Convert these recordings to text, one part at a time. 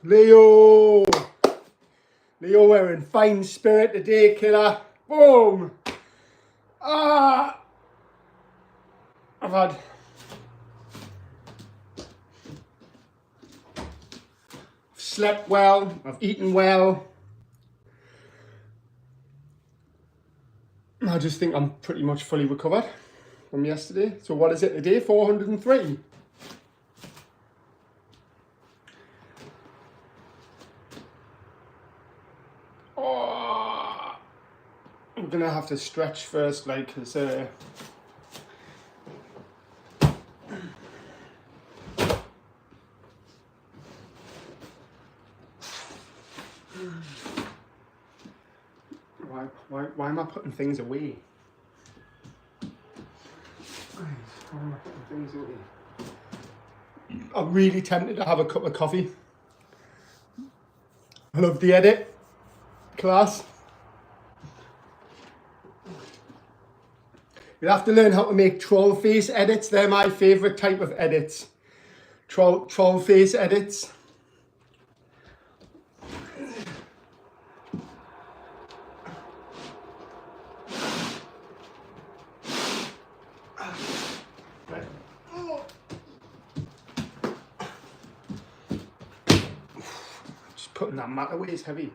Leo! Leo, we're in fine spirit today, killer. Boom! Ah! I've slept well, I've eaten well. I just think I'm pretty much fully recovered from yesterday. So what is it today? 403. Oh, I'm gonna have to stretch first, like, cause why am I putting things away? Why am I putting things away? I'm really tempted to have a cup of coffee. I love the edit class. You'll have to learn how to make troll face edits. They're my favourite type of edits. Troll face edits. Just putting that mat away is heavy.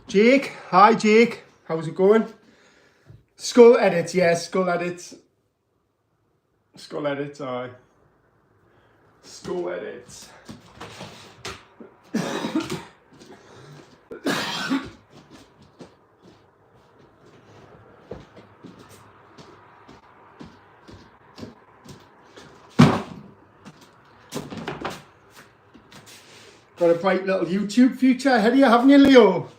Jake, hi Jake. How's it going? Skull edits, yes, skull edits. Skull edits, aye. Skull edits. Got a bright little YouTube future ahead of you, haven't you, Leo?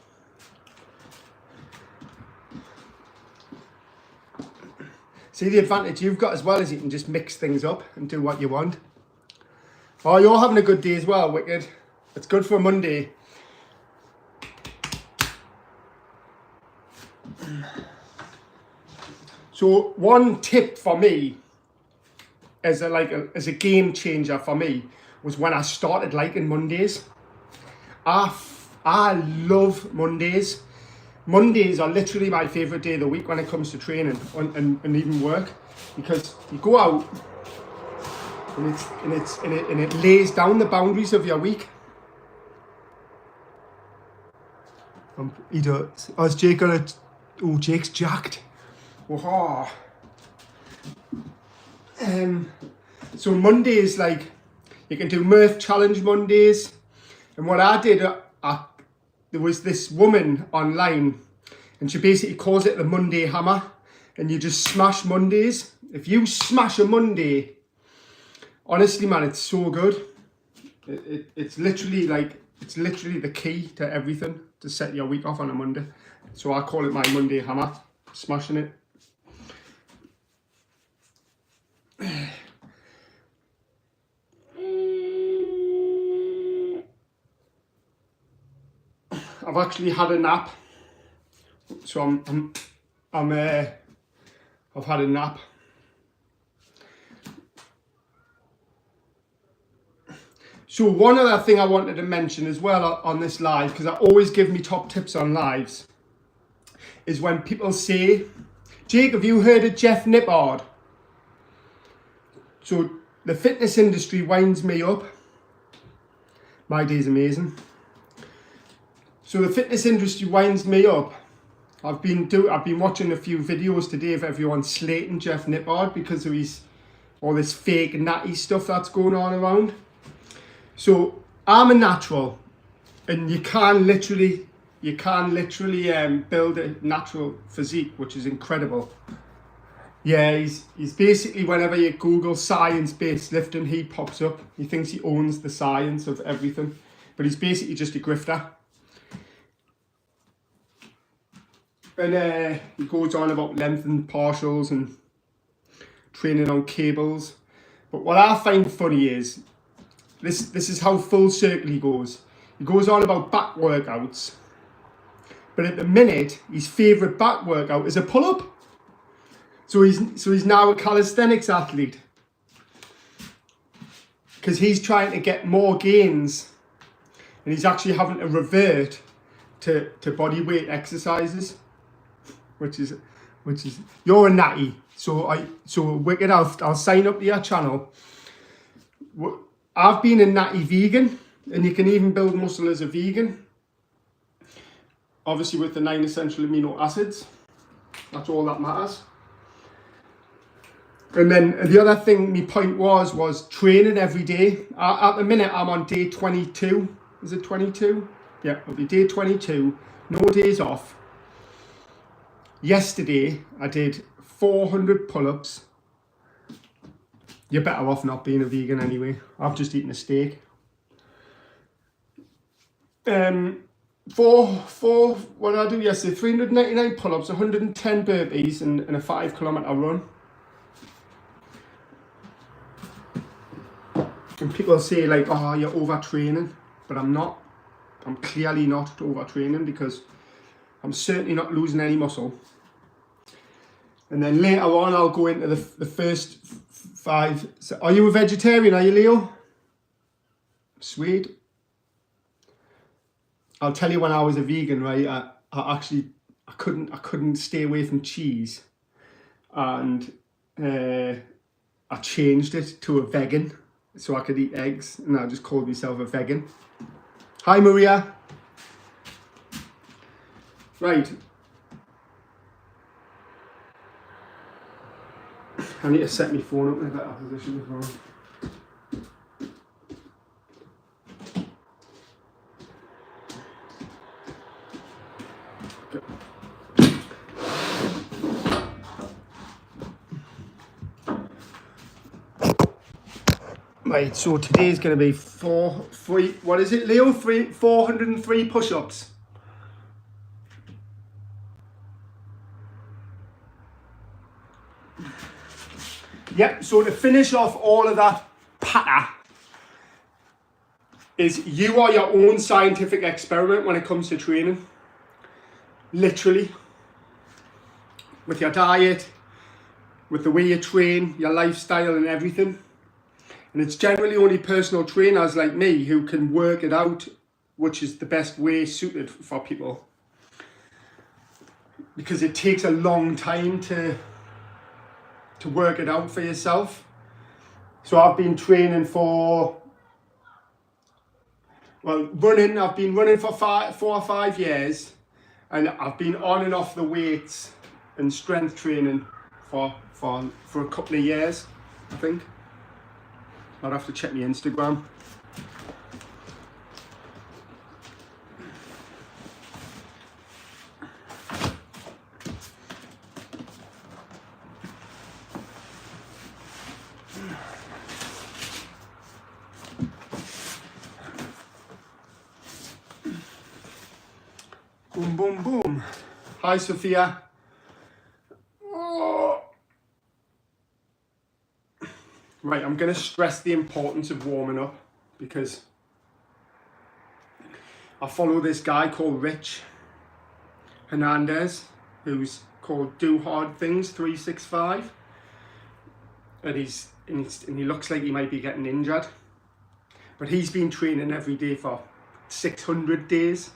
See, the advantage you've got as well is you can just mix things up and do what you want. Oh, you're having a good day as well, Wicked. It's good for a Monday. So one tip for me as a game changer for me was when I started liking Mondays. I love Mondays. Mondays are literally my favourite day of the week when it comes to training and even work, because you go out and it lays down the boundaries of your week. He does. Oh, is Jake gonna? Oh, Jake's jacked. Oh. So Mondays, like, you can do Mirth Challenge Mondays, and what I did, there was this woman online, and she basically calls it the Monday Hammer, and you just smash Mondays. If you smash a Monday, honestly, man, it's so good. It's literally the key to everything to set your week off on a Monday. So I call it my Monday Hammer, smashing it. I've actually had a nap, so I've had a nap. So one other thing I wanted to mention as well on this live, because I always give me top tips on lives, is when people say, Jake, have you heard of Jeff Nippard? So the fitness industry winds me up. My day's amazing. So the fitness industry winds me up. I've been watching a few videos today of everyone slating Jeff Nippard because of all this fake natty stuff that's going on around. So I'm a natural, and you can literally build a natural physique, which is incredible. Yeah, he's basically, whenever you Google science-based lifting, he pops up. He thinks he owns the science of everything, but he's basically just a grifter. And he goes on about lengthened partials and training on cables. But what I find funny is, this is how full circle he goes. He goes on about back workouts, but at the minute, his favourite back workout is a pull-up. So he's now a calisthenics athlete, because he's trying to get more gains and he's actually having to revert to body weight exercises, which is you're a natty. So wicked. I'll sign up to your channel. I've been a natty vegan, and you can even build muscle as a vegan. Obviously with the 9 essential amino acids. That's all that matters. And then the other thing, my point was training every day. At the minute, I'm on day 22. Is it 22? Yeah, it'll be day 22. No days off. Yesterday, I did 400 pull-ups. You're better off not being a vegan anyway. I've just eaten a steak. What did I do yesterday? 399 pull-ups, 110 burpees, and a 5 kilometer run. And people say like, oh, you're overtraining, but I'm not. I'm clearly not overtraining, because I'm certainly not losing any muscle. And then later on, I'll go into the first 5. So, are you a vegetarian? Are you, Leo? Sweet. I'll tell you, when I was a vegan, right, I couldn't stay away from cheese, and I changed it to a vegan so I could eat eggs, and I just called myself a vegan. Hi, Maria. Right. I need to set my phone up in a better position as well. Right, so today's going to be 403 push-ups. Yep, so to finish off all of that patter, is you are your own scientific experiment when it comes to training. Literally. With your diet, with the way you train, your lifestyle and everything. And it's generally only personal trainers like me who can work it out, which is the best way suited for people. Because it takes a long time to work it out for yourself. So I've been training for, running. I've been running for 4 or 5 years, and I've been on and off the weights and strength training for a couple of years, I think. I'd have to check my Instagram. Boom, boom, boom. Hi, Sophia. Oh. Right, I'm going to stress the importance of warming up, because I follow this guy called Rich Hernandez, who's called Do Hard Things 365, and he looks like he might be getting injured, but he's been training every day for 600 days.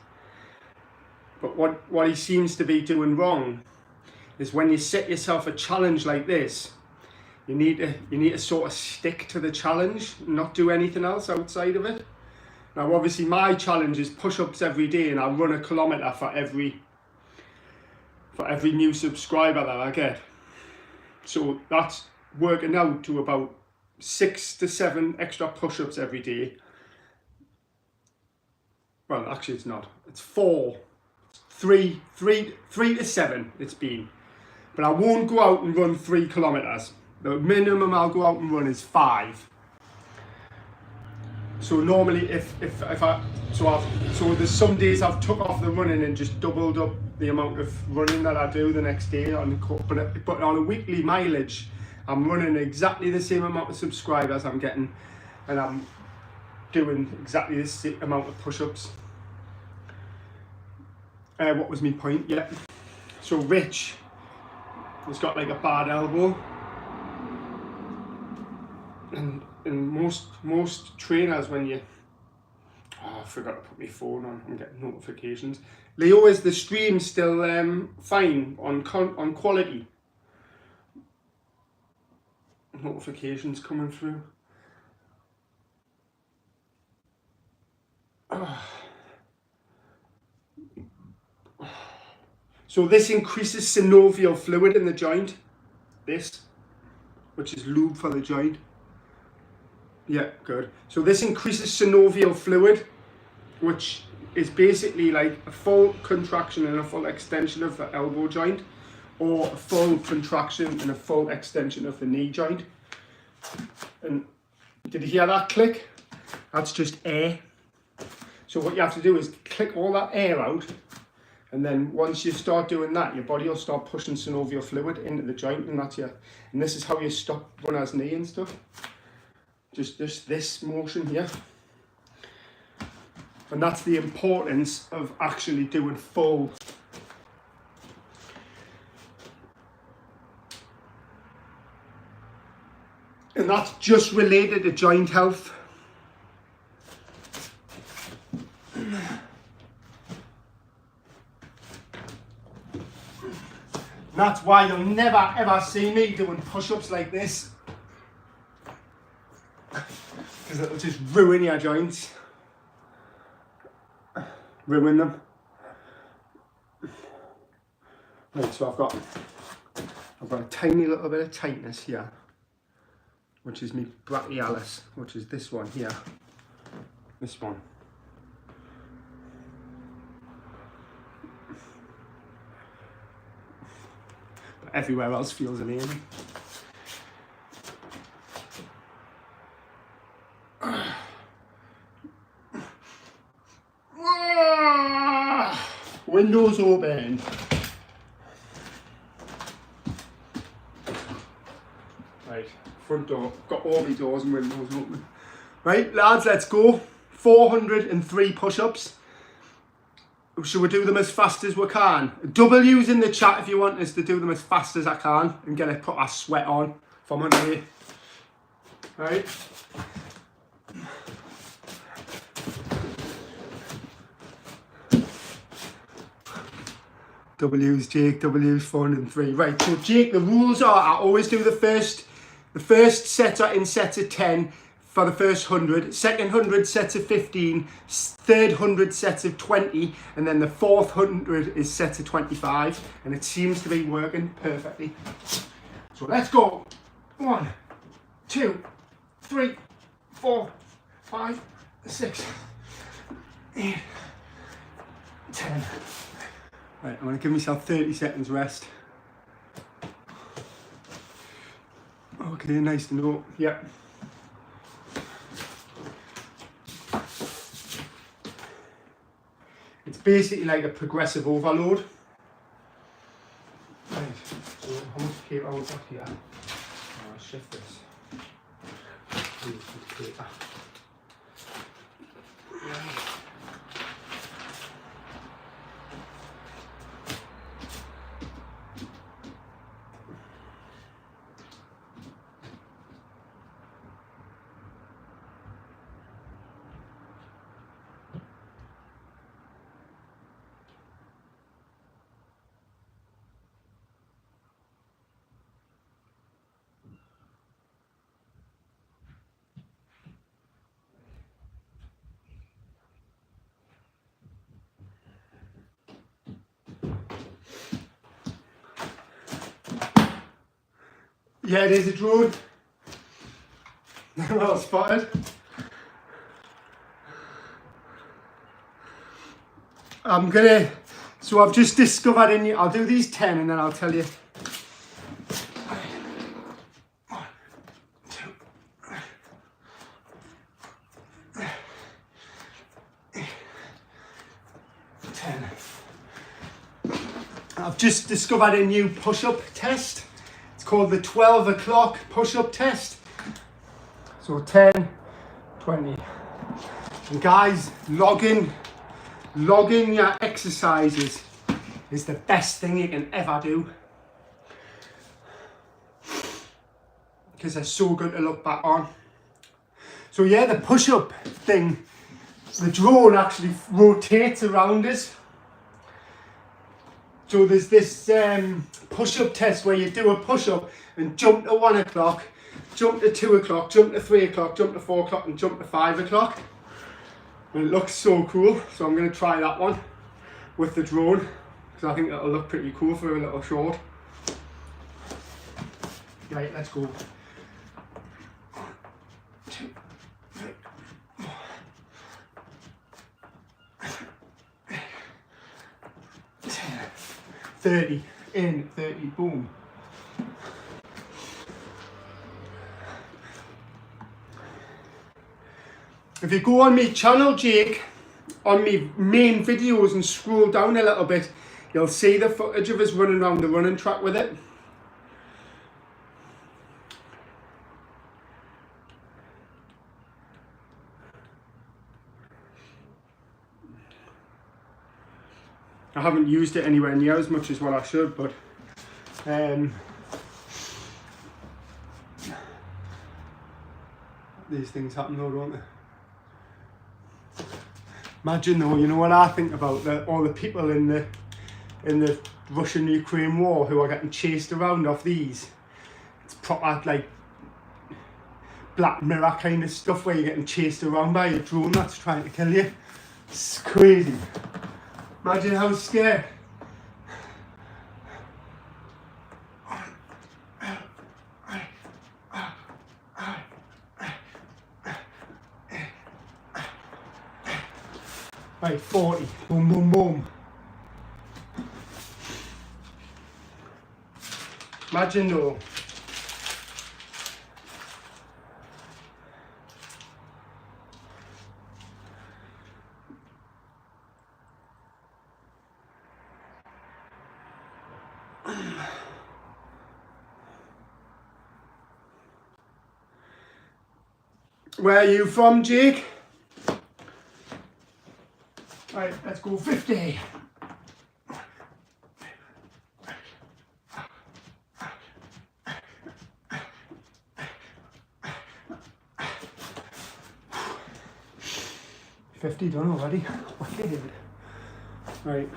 But what he seems to be doing wrong is, when you set yourself a challenge like this, you need to sort of stick to the challenge, not do anything else outside of it. Now, obviously, my challenge is push-ups every day, and I run a kilometre for every new subscriber that I get. So that's working out to about 6 to 7 extra push-ups every day. Well, actually, it's not. It's 4. 3 to 7 it's been. But I won't go out and run 3 kilometres. The minimum I'll go out and run is 5. So normally so there's some days I've took off the running and just doubled up the amount of running that I do the next day but on a weekly mileage, I'm running exactly the same amount of subscribers I'm getting, and I'm doing exactly the same amount of push-ups. What was my point? Yeah. So Rich has got like a bad elbow, and most trainers, when you I forgot to put my phone on. I'm getting notifications. Leo, is the stream still fine on quality? Notifications coming through. So this increases synovial fluid in the joint. This, which is lube for the joint. Yeah, good. So this increases synovial fluid, which is basically like a full contraction and a full extension of the elbow joint, or a full contraction and a full extension of the knee joint. And did you hear that click? That's just air. So what you have to do is click all that air out, and then once you start doing that, your body will start pushing synovial fluid into the joint, and that's and this is how you stop runner's knee and stuff. Just this motion here. And that's the importance of actually doing full. And that's just related to joint health. That's why you'll never ever see me doing push-ups like this. Because it'll just ruin your joints. Ruin them. Right, so I've got a tiny little bit of tightness here, which is my brachialis, which is this one here. This one. But everywhere else feels amazing. Windows open. Right, front door. Got all my doors and windows open. Right, lads, let's go. 403 push-ups. Should we do them as fast as we can? W's in the chat if you want us to do them as fast as I can and get a proper sweat on from under here. Right. W's, Jake, W's, 403. Right, so Jake, the rules are I always do the first set are in sets of 10 for the first 100, second 100 sets of 15, third 100 sets of 20, and then the fourth 100 is sets of 25, and it seems to be working perfectly. So let's go. 1, 2, 3, 4, 5, 6, 8, 10. Right, I'm going to give myself 30 seconds rest. Okay, nice to know. Yep. It's basically like a progressive overload. Right, so how much paper have we got here? I'll shift this. Paper. Right. Yeah, it is a drone. Well spotted. So I've just discovered I'll do these 10 and then I'll tell you. 1, 2, 10. I've just discovered a new push-up test. It's called the 12 o'clock push-up test. So 10, 20. And guys, logging your exercises is the best thing you can ever do. Because they're so good to look back on. So yeah, the push-up thing. the drone actually rotates around us. So there's this push-up test where you do a push-up and jump to 1 o'clock, jump to 2 o'clock, jump to 3 o'clock, jump to 4 o'clock and jump to 5 o'clock. And it looks so cool, so I'm going to try that one with the drone because I think it'll look pretty cool for a little short. Right, let's go. 2, 3, 10, 30, in, 30, boom. If you go on my channel, Jake, on my main videos and scroll down a little bit, you'll see the footage of us running around the running track with it. I haven't used it anywhere near as much as what I should, but these things happen though, don't they? Imagine though, you know what I think about all the people in the Russian-Ukraine war who are getting chased around off these. It's proper like Black Mirror kind of stuff where you're getting chased around by a drone that's trying to kill you. It's crazy. Imagine how scared. Right, 40. Boom, boom, boom. Imagine though. Where are you from, Jake? Right, let's go 50. $50 done already. Wicked. Right.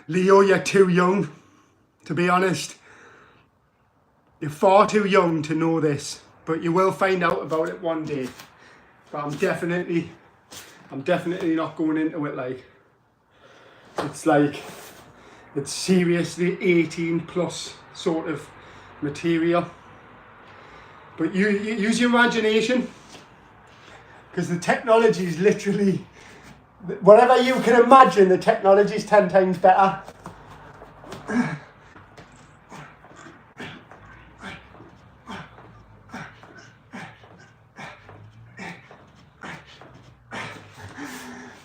Leo, you're too young, to be honest. You're far too young to know this, but you will find out about it one day. But I'm definitely not going into it like, it's seriously 18 plus sort of material. But you use your imagination, because the technology is literally, whatever you can imagine, the technology is 10 times better.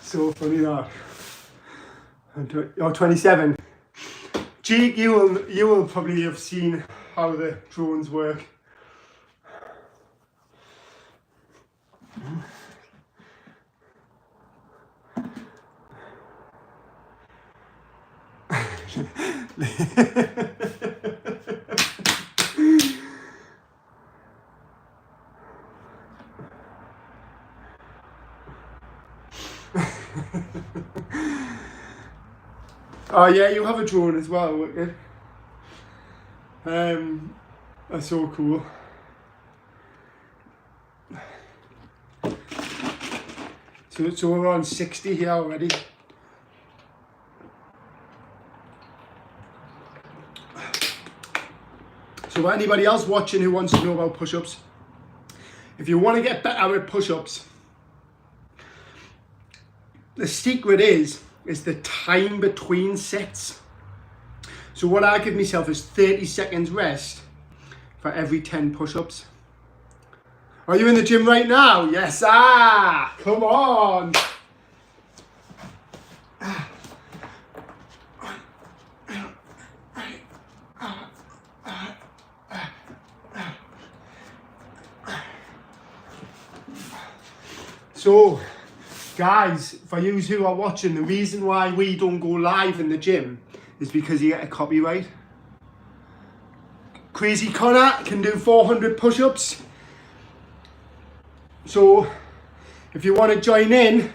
So funny that. You're 27. Jake, you will probably have seen how the drones work. Oh yeah, you have a drone as well, wicked. That's so cool. So we're on 60 here already. So anybody else watching who wants to know about push-ups, if you want to get better at push-ups, the secret is the time between sets. So what I give myself is 30 seconds rest for every 10 push-ups. Are you in the gym right now? Yes, come on. So, guys, for you who are watching, the reason why we don't go live in the gym is because you get a copyright. Crazy Connor can do 400 push-ups. So, if you want to join in,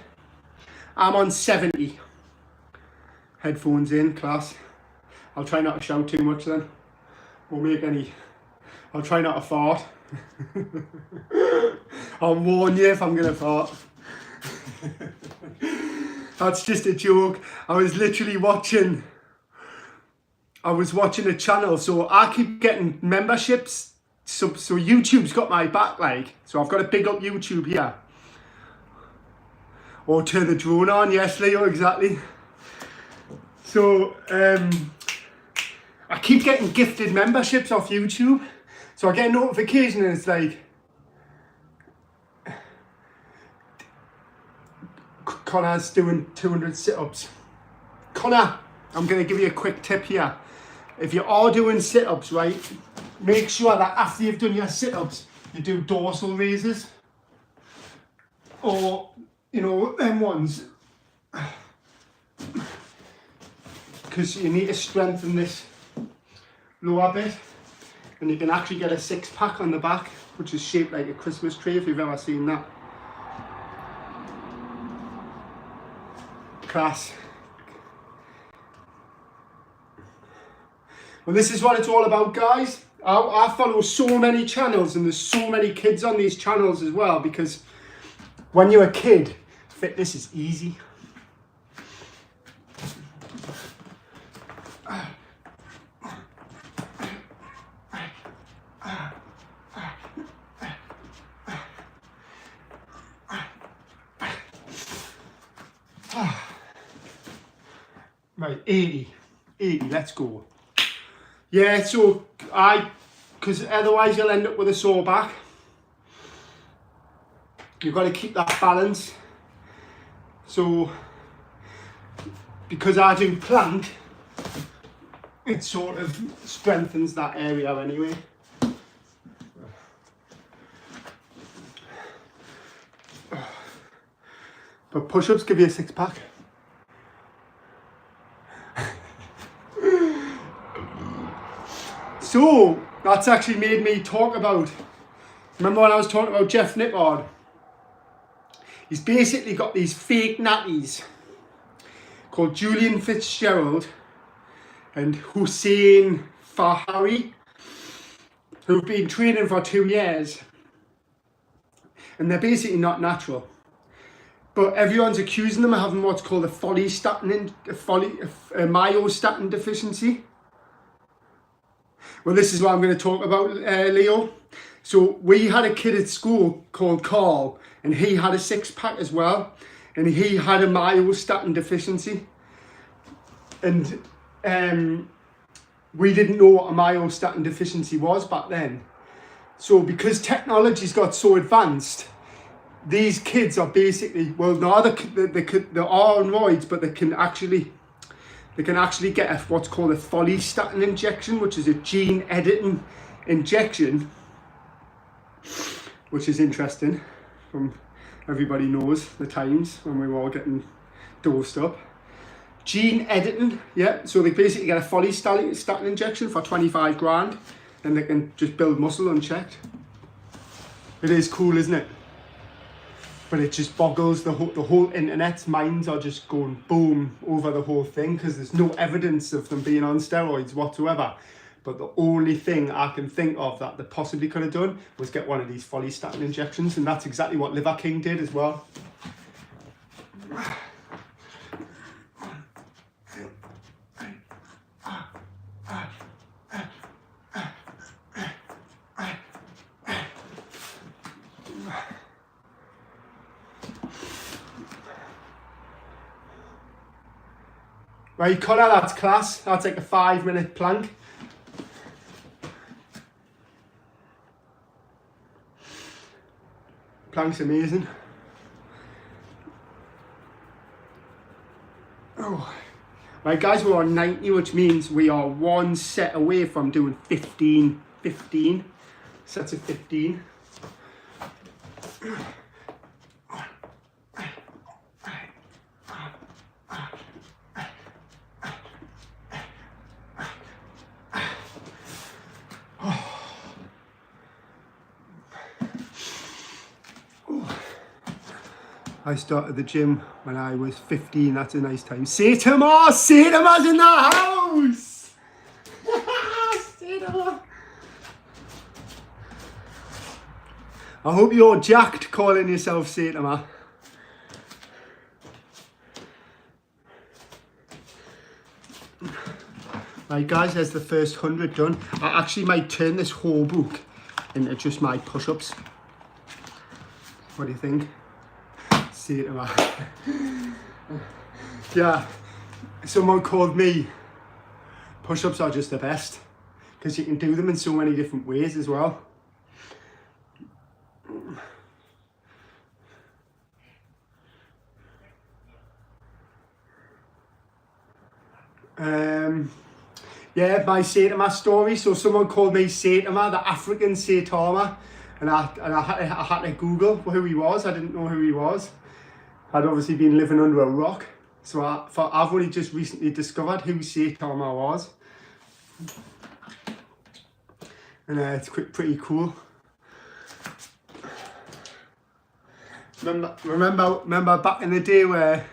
I'm on 70. Headphones in, class. I'll try not to shout too much then. Won't make any. I'll try not to fart. I'll warn you if I'm going to fart. That's just a joke. I was literally watching a channel, so I keep getting memberships. So YouTube's got my back, like. So I've got to big up YouTube here. Or turn the drone on, yes, Leo, exactly. So I keep getting gifted memberships off YouTube. So I get a notification and it's like, Connor's doing 200 sit-ups. Connor, I'm going to give you a quick tip here. If you are doing sit-ups, right, make sure that after you've done your sit-ups, you do dorsal raises. Or, you know, them ones. Because you need to strengthen this lower bit. And you can actually get a six-pack on the back, which is shaped like a Christmas tree, if you've ever seen that. Class. Well, this is what it's all about, guys. I follow so many channels, and there's so many kids on these channels as well, because when you're a kid, fitness is easy. Right, 80, let's go. Yeah, so because otherwise you'll end up with a sore back. You've got to keep that balance. So, because I do plank, it sort of strengthens that area anyway. But push-ups give you a six-pack. So, that's actually made me talk about, remember when I was talking about Jeff Nippard? He's basically got these fake natties called Julian Fitzgerald and Hussein Fahari, who've been training for 2 years. And they're basically not natural. But everyone's accusing them of having what's called a myostatin deficiency. Well, this is what I'm going to talk about, Leo. So we had a kid at school called Carl, and he had a six-pack as well, and he had a myostatin deficiency. And we didn't know what a myostatin deficiency was back then. So because technology's got so advanced, these kids are basically, well, now they're on roids, but they can actually get what's called a follistatin injection, which is a gene editing injection, which is interesting. Everybody knows the times when we were all getting dosed up. Gene editing, yeah. So they basically get a follistatin injection for 25 grand, and they can just build muscle unchecked. It is cool, isn't it? But it just boggles the whole internet's minds are just going boom over the whole thing, because there's no evidence of them being on steroids whatsoever. But the only thing I can think of that they possibly could have done was get one of these follistatin injections, and that's exactly what Liver King did as well. Right, Connor, that's class. That's like a 5-minute plank. plank's amazing. Oh. Right guys, we're on 90, which means we are one set away from doing 15 sets of 15. I started the gym when I was 15. That's a nice time. Saitama! Saitama's in the house! Saitama! I hope you're jacked calling yourself Saitama. Right guys, there's the first 100 done. I actually might turn this whole book into just my push-ups. What do you think? Saitama. Yeah, someone called me, push-ups are just the best because you can do them in so many different ways as well. Yeah, my Saitama story. So someone called me Saitama, the African Saitama, and I had to Google who he was. I didn't know who he was. I'd obviously been living under a rock, so I've only just recently discovered who Saitama was, and it's pretty cool. Remember back in the day where,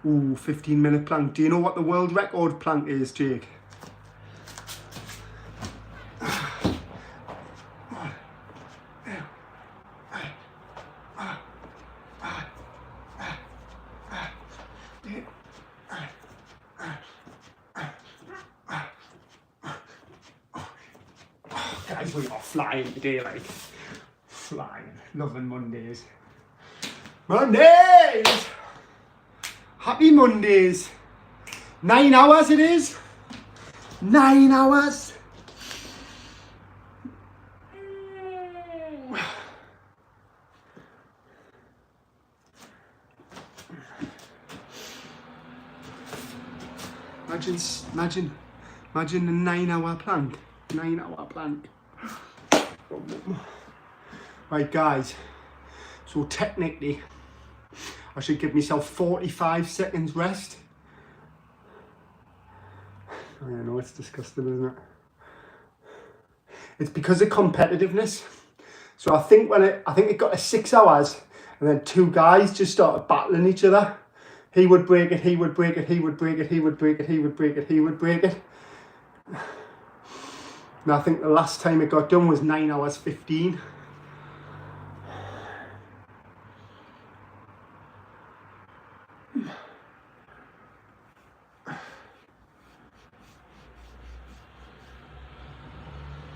15-minute plank. Do you know what the world record plank is, Jake? Guys, we are flying today, like flying. Loving Mondays. Mondays! Happy Mondays. 9 hours it is. 9 hours. Imagine a 9-hour plank. 9-hour plank. Right guys, so technically I should give myself 45 seconds rest. I know it's disgusting, isn't it? It's because of competitiveness. So I think it got to 6 hours and then two guys just started battling each other. He would break it, he would break it, he would break it, he would break it, he would break it, he would break it. And I think the last time it got done was 9 hours 15.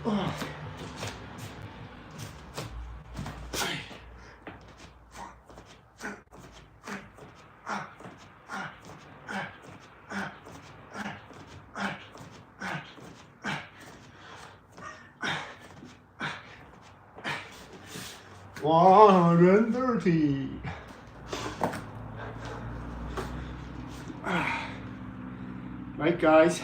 Oh. and 30. Right, guys.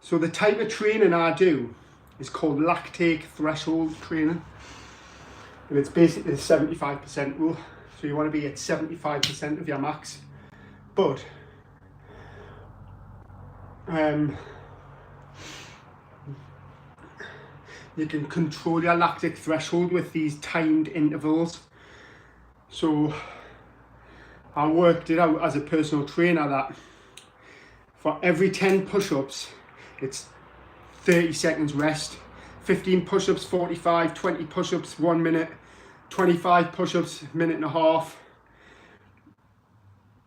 So the type of training I do is called lactate threshold training. And it's basically the 75% rule. So you want to be at 75% of your max. But you can control your lactic threshold with these timed intervals. So I worked it out as a personal trainer that for every 10 push-ups, it's 30 seconds rest. 15 push-ups, 45, 20 push-ups, 1 minute, 25 push-ups, minute and a half.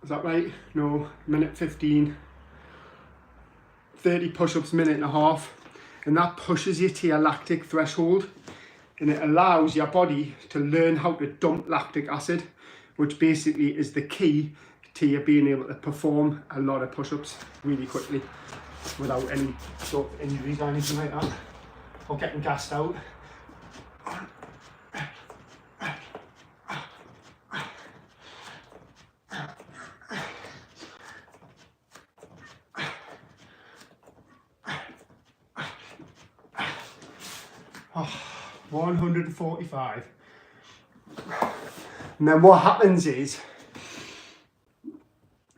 Is that right? No, minute 15. 30 push-ups, minute and a half. And that pushes you to your lactic threshold. And it allows your body to learn how to dump lactic acid, which basically is the key to you being able to perform a lot of push-ups really quickly without any sort of injuries or anything like that, or getting gassed out. Oh, 145. And then what happens is,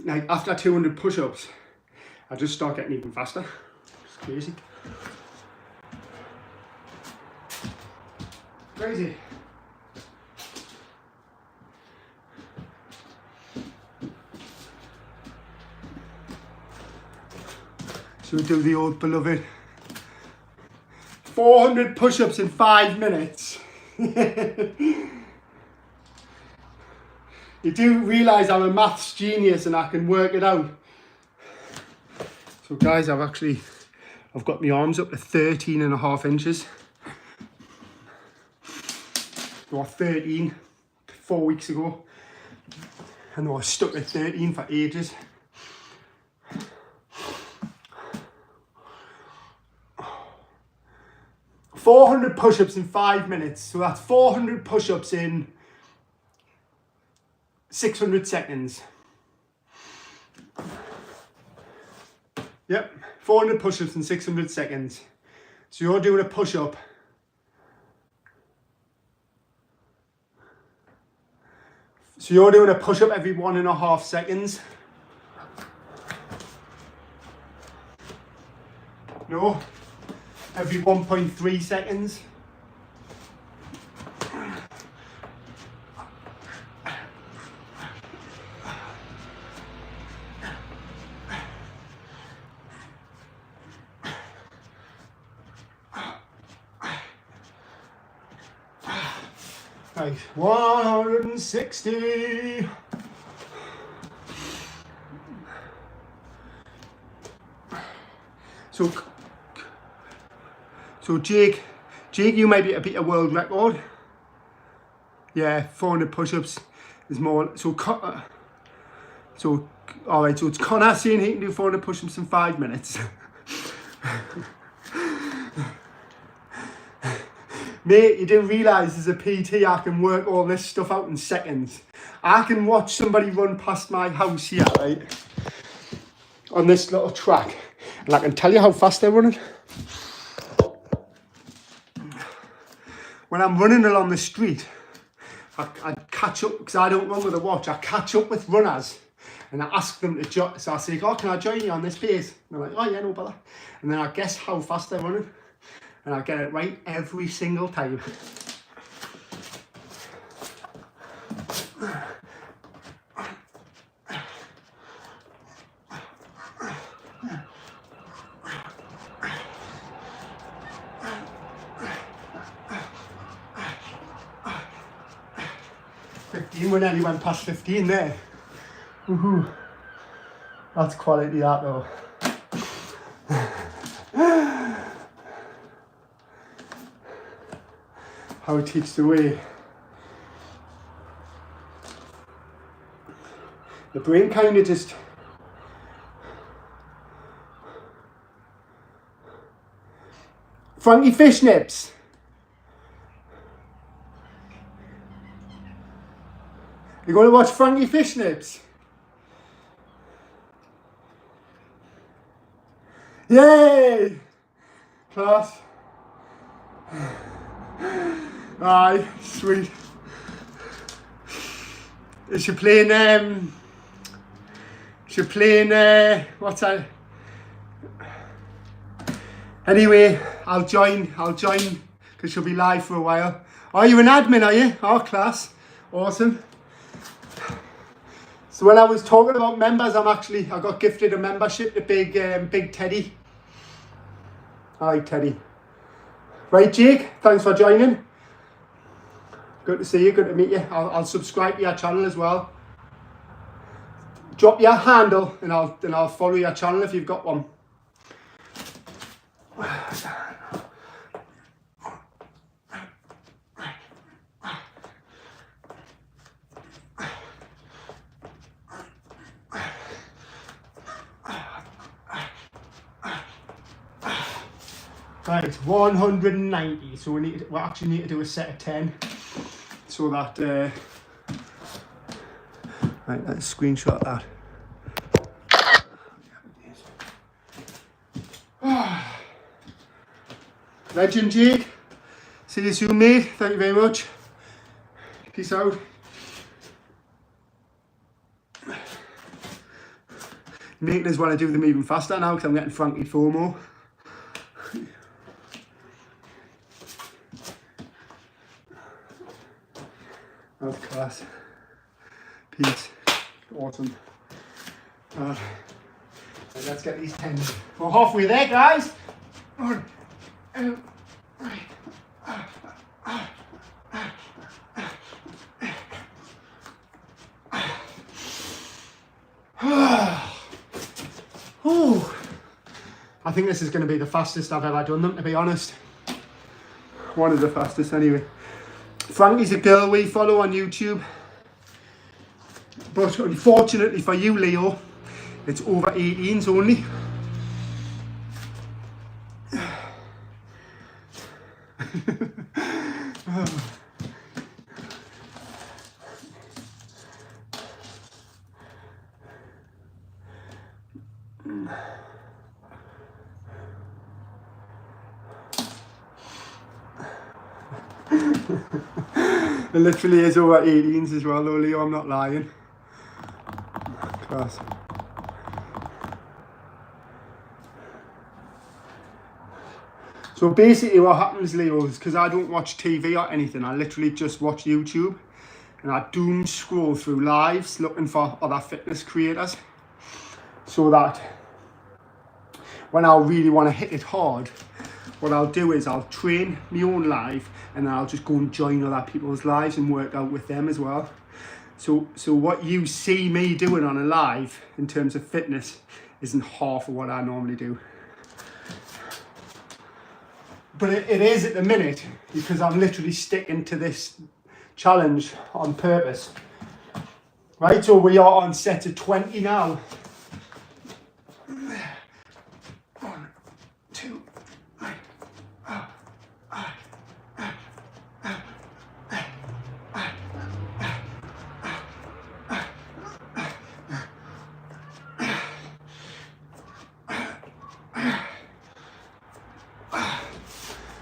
like after 200 push-ups, I just start getting even faster. It's crazy. Crazy. So we do the old beloved 400 push-ups in 5 minutes. You do realise I'm a maths genius and I can work it out. So guys, I've got my arms up to 13.5 inches. They were 13 4 weeks ago, and they were stuck at 13 for ages. $400 push-ups in 5 minutes. So that's 400 push-ups in 600 seconds. Yep, 400 push-ups in 600 seconds. So you're doing a push-up. So you're doing a push-up every 1.5 seconds. No, every 1.3 seconds. Right, 160. So Jake, you might be a bit of world record. Yeah, 400 push-ups is more. So all right. So it's Connor saying he can do 400 push-ups in 5 minutes. Mate, you do realise as a PT I can work all this stuff out in seconds. I can watch somebody run past my house here, right, on this little track, and I can tell you how fast they're running. When I'm running along the street, I catch up, because I don't run with a watch, I catch up with runners and I ask them to join. So I say, oh, can I join you on this pace? And they're like, oh yeah, no bother. And then I guess how fast they're running. And I get it right every single time. We nearly went past 15 there. Woohoo. That's quality, that though. How it teaches the way. The brain kind of just Frankie Fishnips. You're going to watch Frankie Fishnips? Yay! Class. Aye, sweet. Is she playing, what's that? Anyway, I'll join, because she'll be live for a while. Oh, you're an admin, are you? Oh, class. Awesome. So when I was talking about members, I got gifted a membership to Big Teddy. Hi, Teddy. Right, Jake, thanks for joining. Good to see you, good to meet you. I'll subscribe to your channel as well. Drop your handle and I'll follow your channel if you've got one. Right, 190. So we actually need to do a set of 10. So that, right, let's screenshot that. Legend Jake. See you soon, mate. Thank you very much. Peace out. Making us want to do them even faster now because I'm getting Frankie FOMO. That's class. Peace. Awesome. Right, let's get these 10. We're halfway there, guys. 1, 2, 3. I think this is going to be the fastest I've ever done them, to be honest. One of the fastest anyway. Frankie's a girl we follow on YouTube. But unfortunately for you, Leo, it's over 18s only. It literally is over 18s as well though, Leo, I'm not lying. Class. So basically what happens, Leo, is because I don't watch TV or anything, I literally just watch YouTube and I doom scroll through lives looking for other fitness creators, so that when I really want to hit it hard, what I'll do is I'll train my own live and then I'll just go and join other people's lives and work out with them as well. So what you see me doing on a live in terms of fitness isn't half of what I normally do. But it is at the minute because I'm literally sticking to this challenge on purpose. Right, so we are on set of 20 now. 1, 2, 3.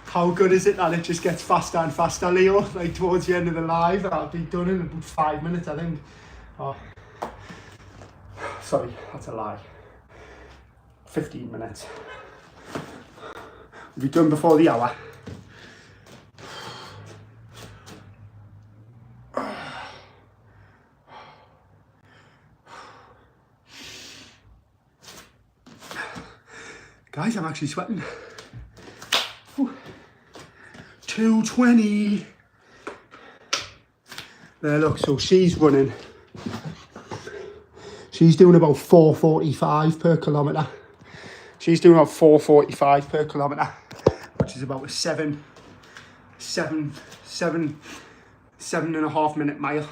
How good is it that it just gets faster and faster, Leo? Like towards the end of the live, I'll be done in about 5 minutes, I think. Oh, sorry, that's a lie. 15 minutes. We'll be done before the hour. Guys, I'm actually sweating. 220. There, look, so she's running. She's doing about 4:45 per kilometre. She's doing about 4:45 per kilometre, which is about a 7.5 minute mile.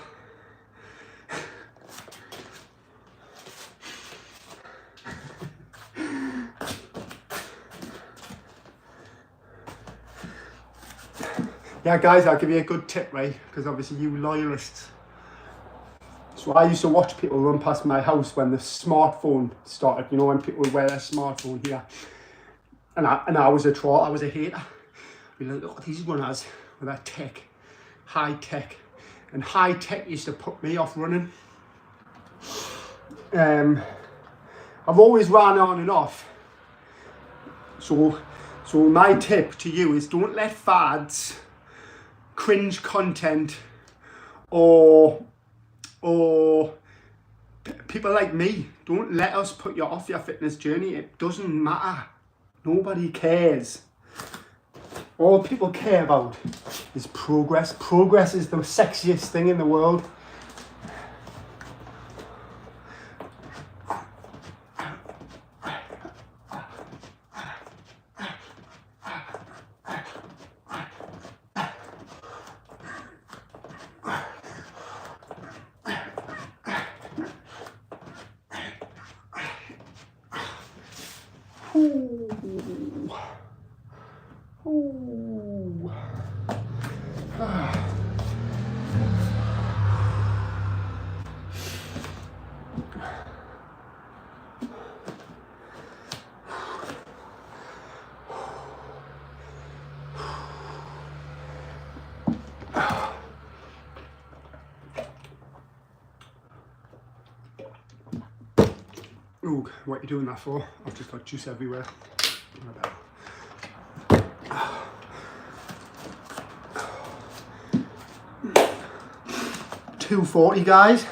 Yeah, guys, I'll give you a good tip, right? Because obviously you loyalists. So I used to watch people run past my house when the smartphone started. You know, when people would wear their smartphone here. And I was a troll, I was a hater. I'd be like, look at these runners with that tech, high tech. And high tech used to put me off running. I've always ran on and off. So my tip to you is don't let fads, cringe content, or people like me, don't let us put you off your fitness journey. It doesn't matter. Nobody cares. All people care about is progress. Progress is the sexiest thing in the world. Ooh. Ah. Ooh, what are you doing that for? I've just got juice everywhere. 240, guys.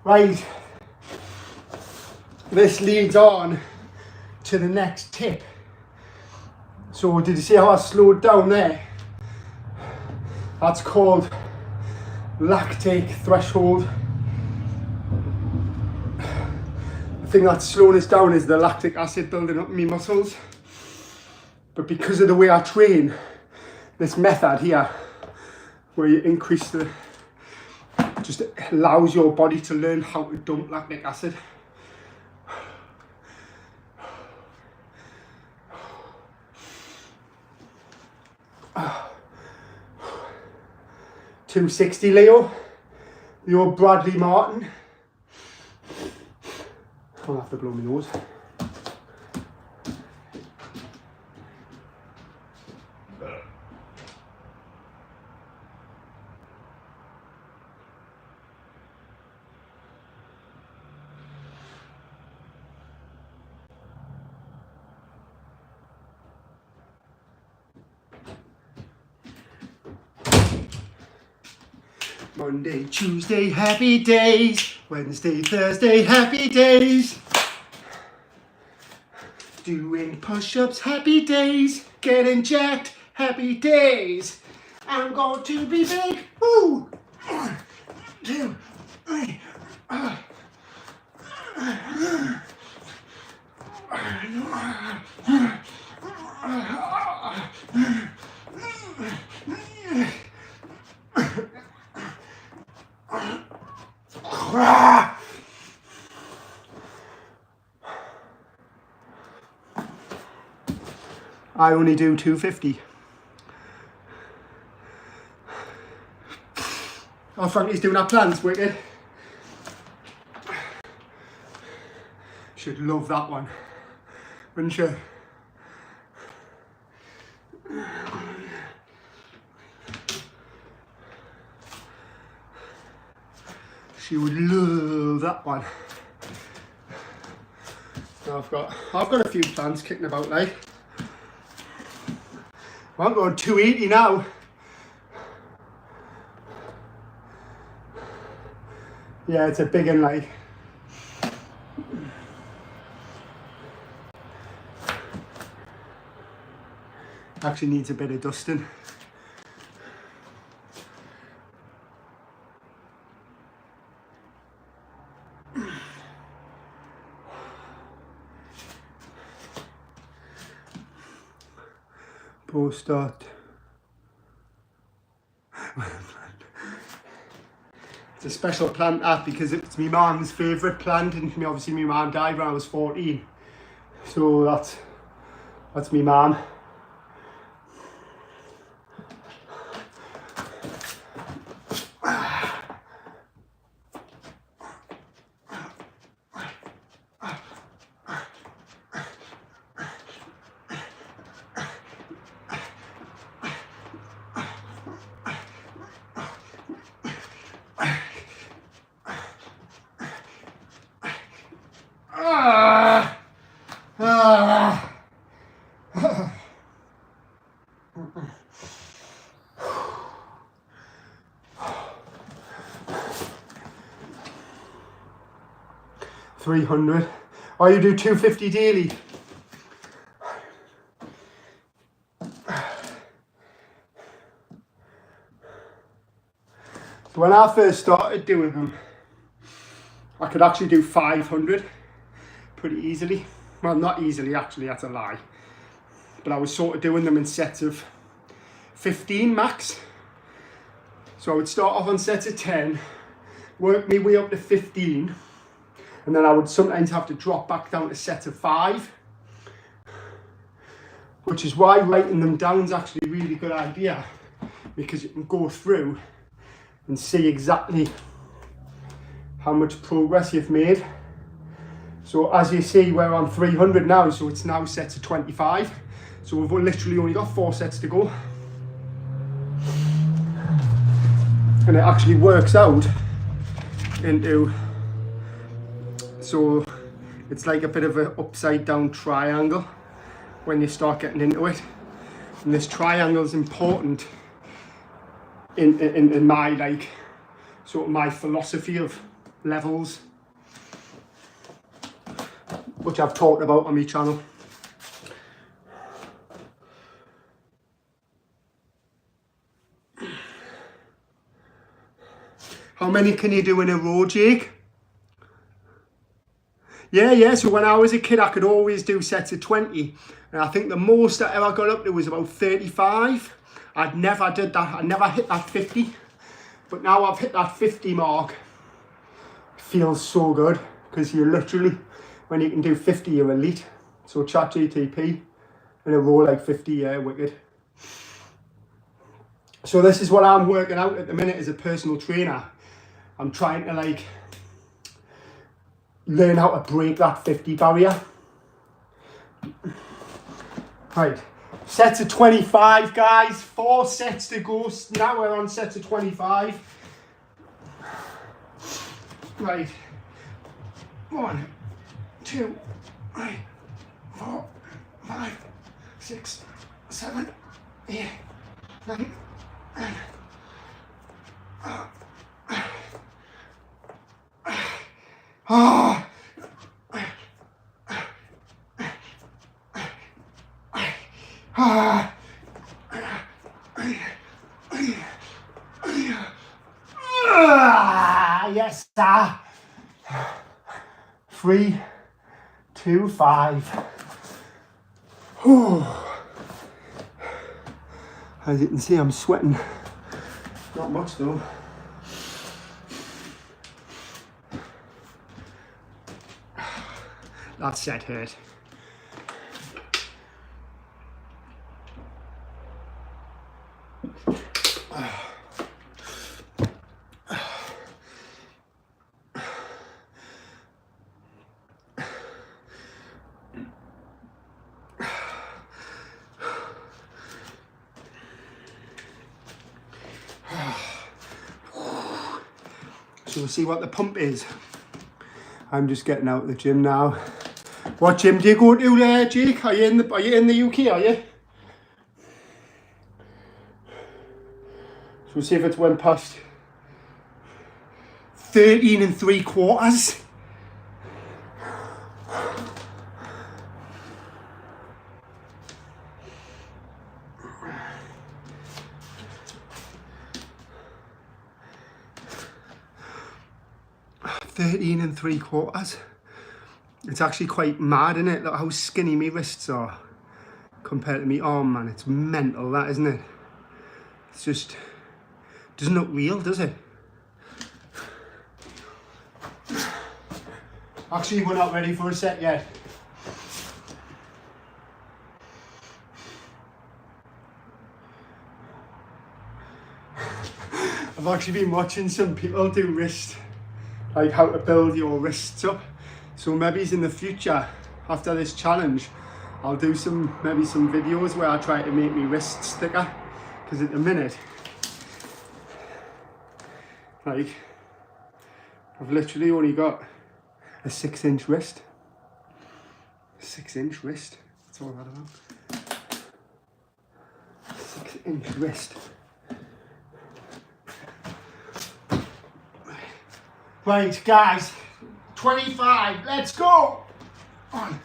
Right, this leads on to the next tip. So did you see how I slowed down there? That's called lactate threshold. The thing that's slowing us down is the lactic acid building up in my muscles. But because of the way I train, this method here, where you increase the, just allows your body to learn how to dump lactic acid. $260, Leo. You're Bradley Martin. I'll have to blow my nose. Monday, Tuesday, happy days. Wednesday, Thursday, happy days. Doing push-ups, happy days. Getting jacked, happy days. I'm going to be big. Woo! 1, 2, 3. I only do 250. Oh, Frankie's doing our plans, wicked. Should love that one, wouldn't you? She would love that one. So I've got a few plans kicking about, like. I'm going 280 now. Yeah, it's a big one, like. Actually needs a bit of dusting. Post start. It's a special plant that because it's my mum's favourite plant, and obviously my mum died when I was 14. So that's my mum. $300. Oh, you do 250 daily. So when I first started doing them, I could actually do 500 pretty easily. Well, not easily actually, that's a lie. But I was sort of doing them in sets of 15 max. So I would start off on sets of 10, work my way up to 15, and then I would sometimes have to drop back down to sets of 5. Which is why writing them down is actually a really good idea, because you can go through and see exactly how much progress you've made. So as you see, we're on 300 now, so it's now sets of 25. So we've literally only got 4 sets to go. And it actually works out into, so it's like a bit of an upside down triangle when you start getting into it. And this triangle is important in my, like, sort of my philosophy of levels, which I've talked about on my channel. How many can you do in a row, Jake? Yeah, so when I was a kid, I could always do sets of 20. And I think the most I ever got up to was about 35. I never did that, I never hit that 50. But now I've hit that 50 mark. It feels so good, because you literally, when you can do 50, you're elite. So chat GTP in a row like 50, yeah, wicked. So this is what I'm working out at the minute as a personal trainer. I'm trying to like learn how to break that 50 barrier. Right, sets of 25, guys. 4 sets to go. Now we're on sets of 25. Right. 1, 2, 3, 4, 5, 6, 7, 8, 9, 10. Oh. Yes, sir. 3, 2, 5. As you can see, I'm sweating. Not much though. That set hurt. So we'll see what the pump is. I'm just getting out of the gym now. What gym do you go to there, Jake? Are you in the UK, are you? So we'll see if it's went past 13 3/4. $13 3/4. It's actually quite mad, isn't it? Look how skinny my wrists are compared to my arm, man. It's mental, that, isn't it? It's just, doesn't look real, does it? Actually, we're not ready for a set yet. I've actually been watching some people do wrist, like how to build your wrists up. So maybe in the future, after this challenge, I'll do maybe some videos where I try to make my wrists thicker. Because at the minute, like, I've literally only got a 6-inch wrist. 6-inch wrist, that's all that about. 6-inch wrist. Right, guys, 25, let's go! On.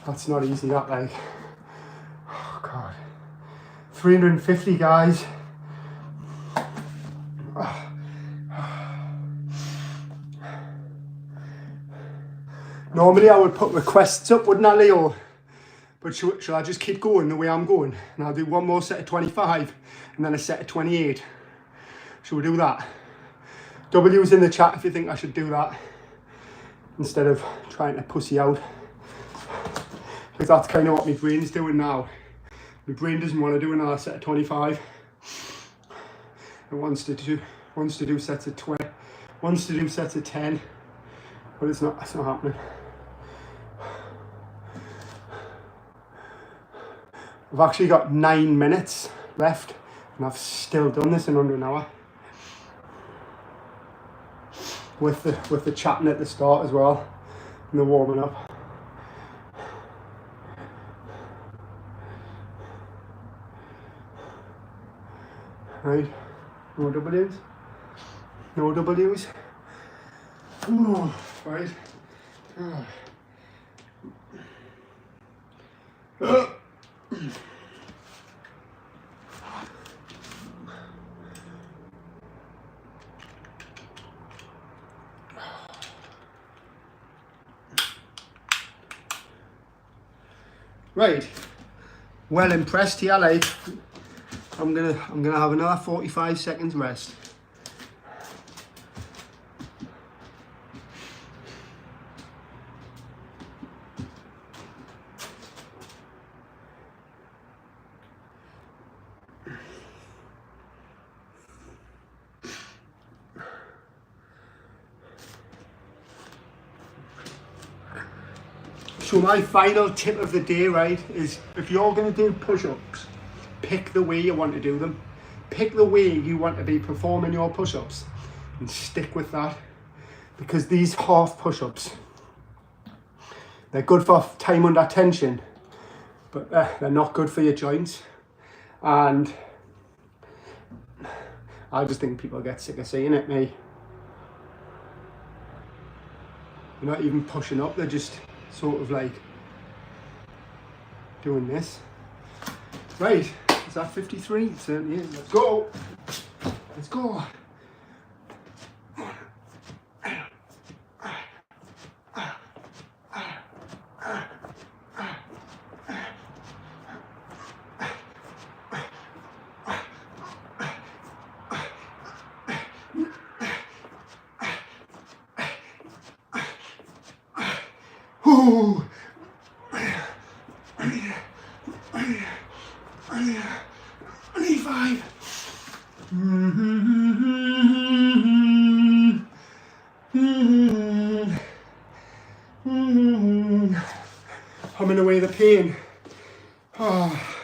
That's not easy, that, like. Oh, God. 350, guys. Normally I would put requests up, wouldn't I, Leo? But shall I just keep going the way I'm going? And I'll do one more set of 25 and then a set of 28. Shall we do that? W's in the chat if you think I should do that instead of trying to pussy out. Because that's kind of what my brain's doing now. My brain doesn't want to do another set of 25. It wants to do sets of 20, wants to do sets of 10, but it's not happening. I've actually got 9 minutes left and I've still done this in under an hour. With the chatting at the start as well and the warming up. Right, no W's. No W's. Ooh, right. Right, well impressed here, like. I'm gonna have another 45 seconds rest. So my final tip of the day, right, is if you're gonna do push-ups, pick the way you want to do them. Pick the way you want to be performing your push-ups and stick with that. Because these half push-ups, they're good for time under tension, but they're not good for your joints. And I just think people get sick of seeing it, me. They're not even pushing up, they're just sort of like doing this. Right. Is that 53? It certainly is. Let's go. Let's go. Ooh. 25. Humming away the pain. Oh.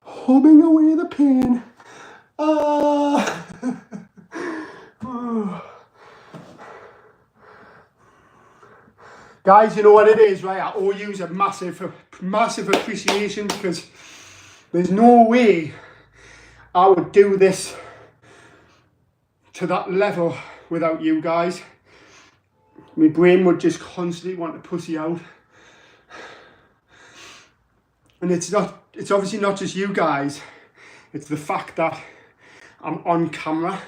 Humming away the pain. Oh. Guys, you know what it is, right? I owe you a massive appreciation because there's no way I would do this to that level without you guys. My brain would just constantly want to pussy out. And it's obviously not just you guys, it's the fact that I'm on camera.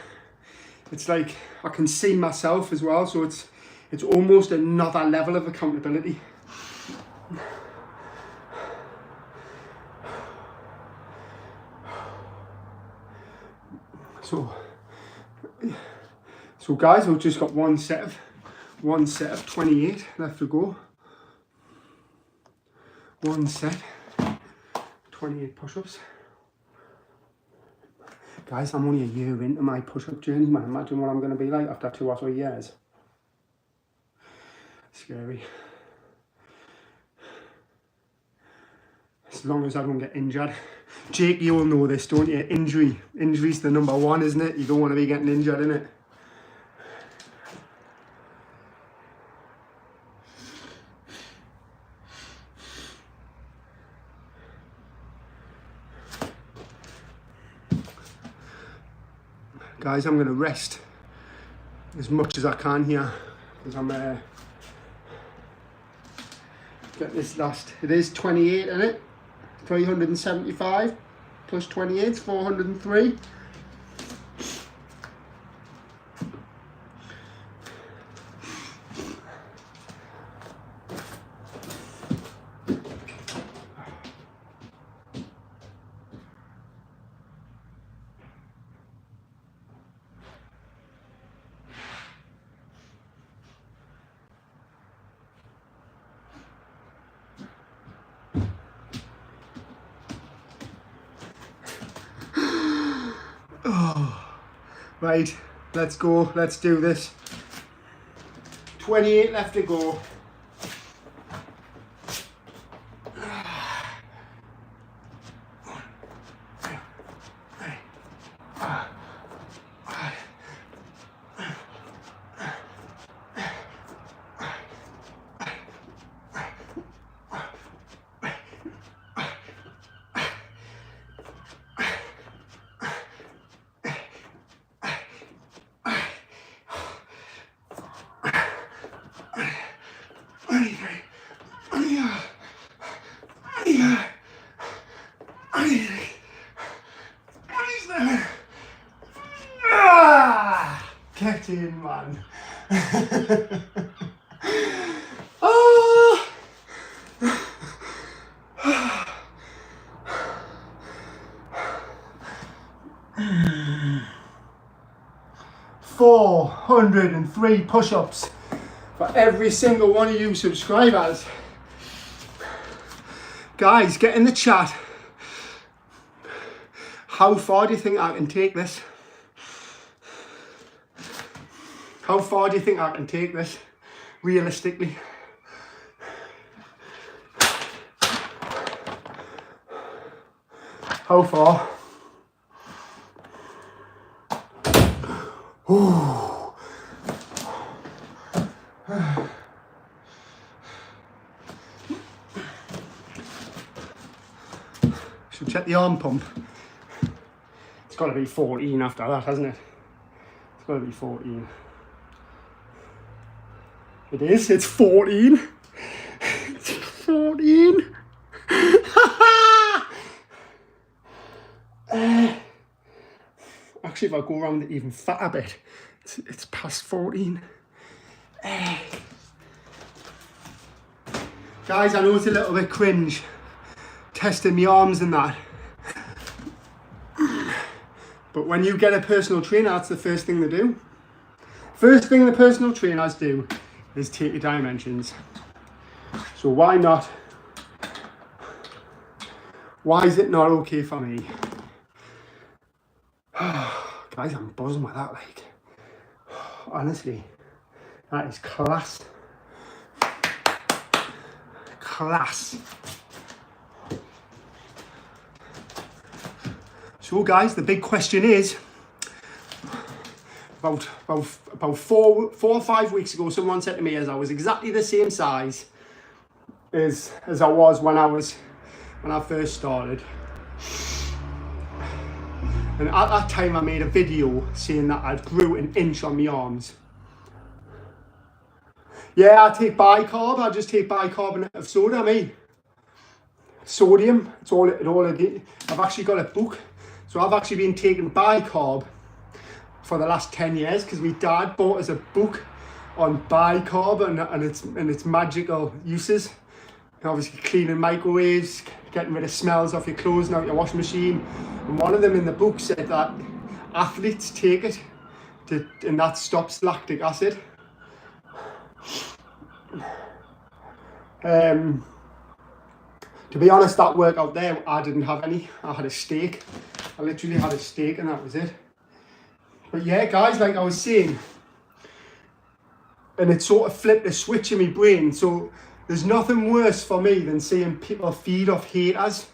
It's like I can see myself as well, so it's almost another level of accountability. So guys, we've just got one set of 28 left to go. One set, 28 push-ups. Guys, I'm only a year into my push-up journey, man. Imagine what I'm going to be like after 2 or 3 years. Scary. As long as I don't get injured. Jake, you'll know this, don't you? Injury's the number one, isn't it? You don't want to be getting injured, innit? Guys, I'm going to rest as much as I can here, because I'm get this last. It is 28, isn't it? 375 plus 28 is 403. Right, let's go, let's do this. 28 left to go. Get in, man. Oh. 403 push-ups for every single one of you subscribers. Guys, get in the chat. How far do you think I can take this? How far do you think I can take this, realistically? How far? Ooh. Should check the arm pump. It's got to be 14 after that, hasn't it? It's got to be 14. It is, it's 14. It's 14. Actually, if I go around it even fatter bit, it's past 14. Guys, I know it's a little bit cringe, testing my arms and that. But when you get a personal trainer, that's the first thing they do. First thing the personal trainers do is take your dimensions. So why not? Why is it not okay for me? Guys, I'm buzzing with that, like. Honestly, that is class. Class. So guys, the big question is, about 4 or 5 weeks ago, someone said to me, as I was exactly the same size as I was when I first started. And at that time I made a video saying that I'd grew an inch on my arms. Yeah, I take bicarb, I just take bicarbonate of soda, me. Sodium, it's all I get. I've actually got a book. So I've actually been taking bicarb for the last 10 years because my dad bought us a book on bicarb and its magical uses. And obviously cleaning microwaves, getting rid of smells off your clothes and out your washing machine. And one of them in the book said that athletes take it and that stops lactic acid. To be honest, that workout there, I didn't have any. I had a steak. I literally had a steak and that was it. But yeah, guys, like I was saying, and it sort of flipped a switch in my brain. So there's nothing worse for me than seeing people feed off haters,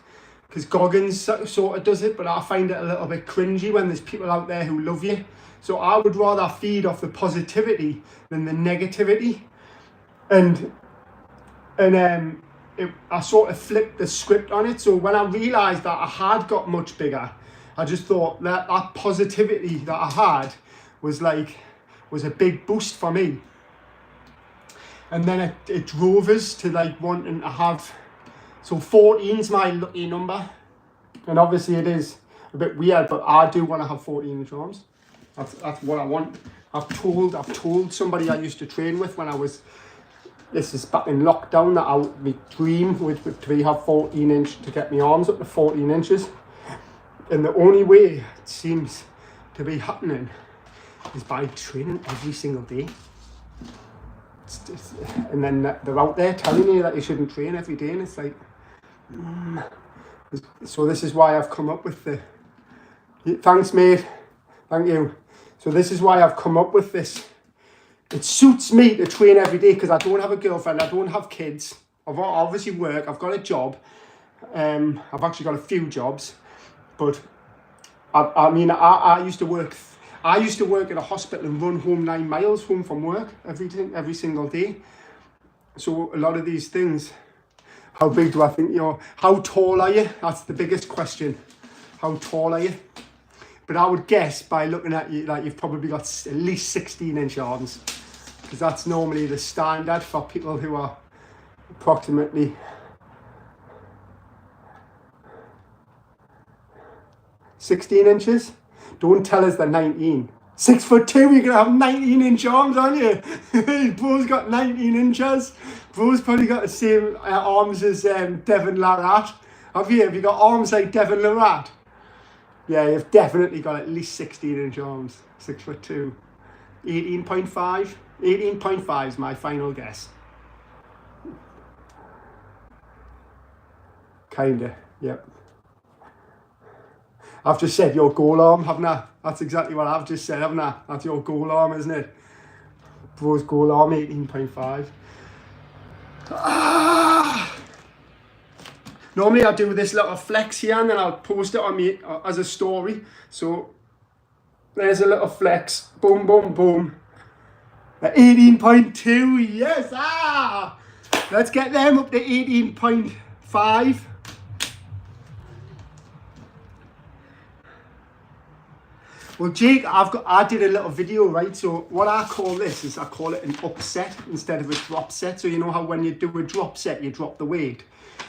because Goggins sort of does it, but I find it a little bit cringy when there's people out there who love you. So I would rather feed off the positivity than the negativity. And I sort of flipped the script on it. So when I realised that I had got much bigger, I just thought that positivity that I had was a big boost for me. And then it drove us to like wanting to have, so 14's my lucky number. And obviously it is a bit weird, but I do want to have 14-inch arms. That's what I want. I've told somebody I used to train with when I was, this is back in lockdown, that my dream would be have 14-inch, to get my arms up to 14 inches. And the only way it seems to be happening is by training every single day. And then they're out there telling you that you shouldn't train every day, and it's like, So this is why I've come up with the, thanks mate, thank you. So this is why I've come up with this. It suits me to train every day because I don't have a girlfriend, I don't have kids. I've obviously work, I've got a job. I've actually got a few jobs, but I mean, I used to work at a hospital and run home 9 miles home from work every single day. So a lot of these things, how big do I think you're? How tall are you? That's the biggest question. How tall are you? But I would guess by looking at you that you've probably got at least 16-inch arms, because that's normally the standard for people who are approximately 16 inches. Don't tell us they're 19. 6'2", you're gonna have 19-inch arms, aren't you? Bro's got 19 inches. Bro's probably got the same arms as Devon Larratt. Have you got arms like Devon Larratt? Yeah, you've definitely got at least 16-inch arms. 6'2". 18.5. 18.5 is my final guess. Kinda, yep. I've just said your goal arm, haven't I? That's exactly what I've just said, haven't I? That's your goal arm, isn't it? Bro's goal arm, 18.5. Normally I do this little flex here and then I'll post it on me as a story. So there's a little flex. Boom, boom, boom. 18.2, yes! Let's get them up to 18.5. Well, Jake, I did a little video, right? So what I call this is, I call it an upset instead of a drop set. So you know how when you do a drop set, you drop the weight.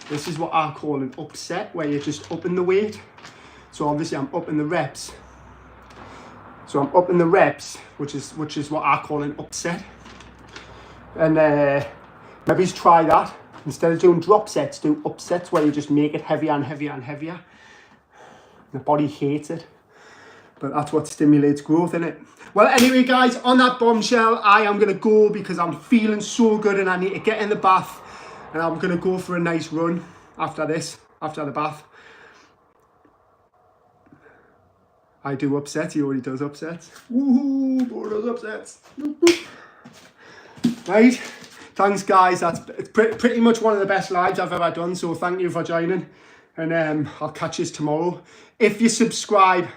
This is what I call an upset, where you're just upping the weight. So obviously I'm upping the reps. So I'm upping the reps, which is what I call an upset. And maybe try that. Instead of doing drop sets, do upsets where you just make it heavier and heavier and heavier. The body hates it. But that's what stimulates growth, innit? Well, anyway, guys, on that bombshell, I am going to go because I'm feeling so good and I need to get in the bath. And I'm going to go for a nice run after this, after the bath. I do upsets. He already does upsets. Woohoo! Bro does upsets. Right. Thanks, guys. That's pretty much one of the best lives I've ever done. So thank you for joining. And I'll catch you tomorrow. If you subscribe,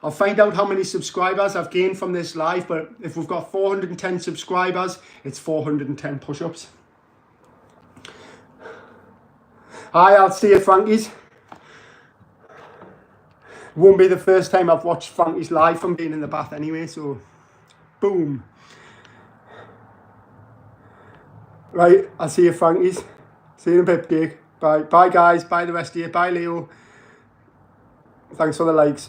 I'll find out how many subscribers I've gained from this live. But if we've got 410 subscribers, it's 410 push-ups. Hi, I'll see you, Frankie's. Won't be the first time I've watched Frankie's live from being in the bath anyway, so boom. Right, I'll see you, Frankie's. See you in a bit, Jake. Bye. Bye, guys. Bye, the rest of you. Bye, Leo. Thanks for the likes.